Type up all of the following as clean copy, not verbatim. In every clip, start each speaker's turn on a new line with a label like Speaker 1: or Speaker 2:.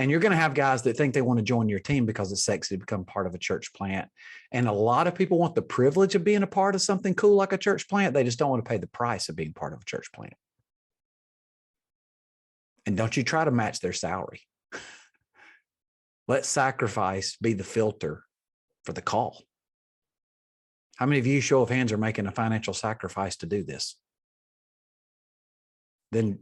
Speaker 1: And you're going to have guys that think they want to join your team because it's sexy to become part of a church plant. And a lot of people want the privilege of being a part of something cool like a church plant. They just don't want to pay the price of being part of a church plant. And don't you try to match their salary. Let sacrifice be the filter for the call. How many of you, show of hands, are making a financial sacrifice to do this? Then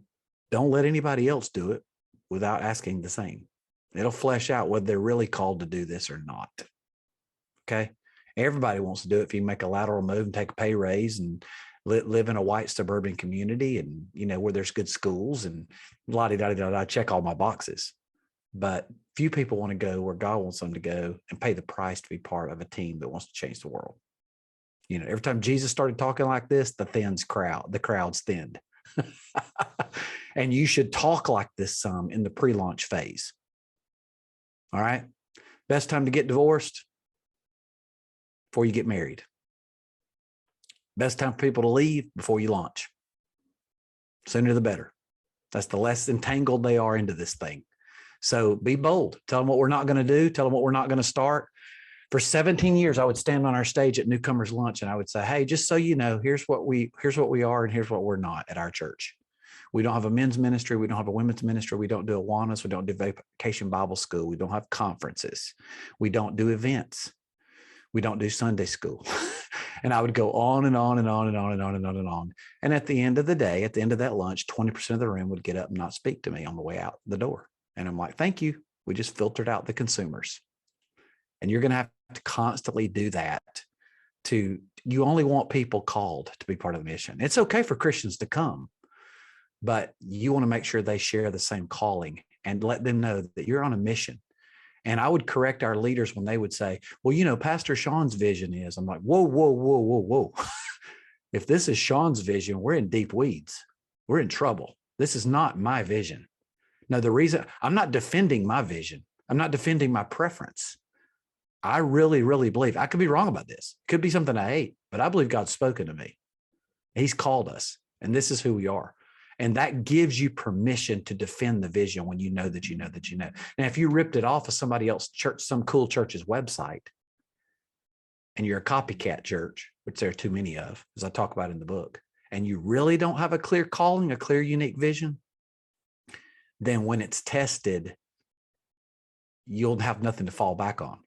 Speaker 1: don't let anybody else do it without asking the same. It'll flesh out whether they're really called to do this or not. Okay. Everybody wants to do it. If you make a lateral move and take a pay raise and live in a white suburban community and, where there's good schools and la-di-da-di-da-da, check all my boxes. But few people want to go where God wants them to go and pay the price to be part of a team that wants to change the world. Every time Jesus started talking like this, the crowds thinned. And you should talk like this some in the pre-launch phase. All right. Best time to get divorced? Before you get married. Best time for people to leave? Before you launch. Sooner the better. That's the less entangled they are into this thing. So be bold. Tell them what we're not going to do. Tell them what we're not going to start. For 17 years, I would stand on our stage at Newcomers Lunch and I would say, hey, just so you know, here's what we are and here's what we're not at our church. We don't have a men's ministry. We don't have a women's ministry. We don't do Awanas. We don't do Vacation Bible School. We don't have conferences. We don't do events. We don't do Sunday school. And I would go on and on and on and on and on and on and on. And at the end of the day, at the end of that lunch, 20% of the room would get up and not speak to me on the way out the door. And I'm like, thank you. We just filtered out the consumers. And you're going to have to constantly do that. You only want people called to be part of the mission. It's okay for Christians to come, but you want to make sure they share the same calling and let them know that you're on a mission. And I would correct our leaders when they would say, well, Pastor Shawn's vision is, I'm like, whoa, whoa, whoa, whoa, whoa. If this is Shawn's vision, we're in deep weeds. We're in trouble. This is not my vision. No, the reason I'm not defending my vision, I'm not defending my preference. I really, really believe, I could be wrong about this. It could be something I hate, but I believe God's spoken to me. He's called us, and this is who we are. And that gives you permission to defend the vision when you know that you know that you know. Now, if you ripped it off of somebody else's church, some cool church's website, and you're a copycat church, which there are too many of, as I talk about in the book, and you really don't have a clear calling, a clear, unique vision, then when it's tested, you'll have nothing to fall back on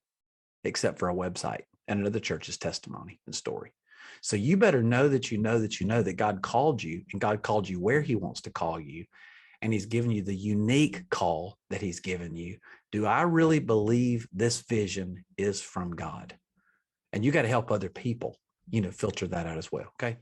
Speaker 1: except for a website and another church's testimony and story. So you better know that you know that you know that God called you, and God called you where he wants to call you. And he's given you the unique call that he's given you. Do I really believe this vision is from God? And you got to help other people, filter that out as well. Okay.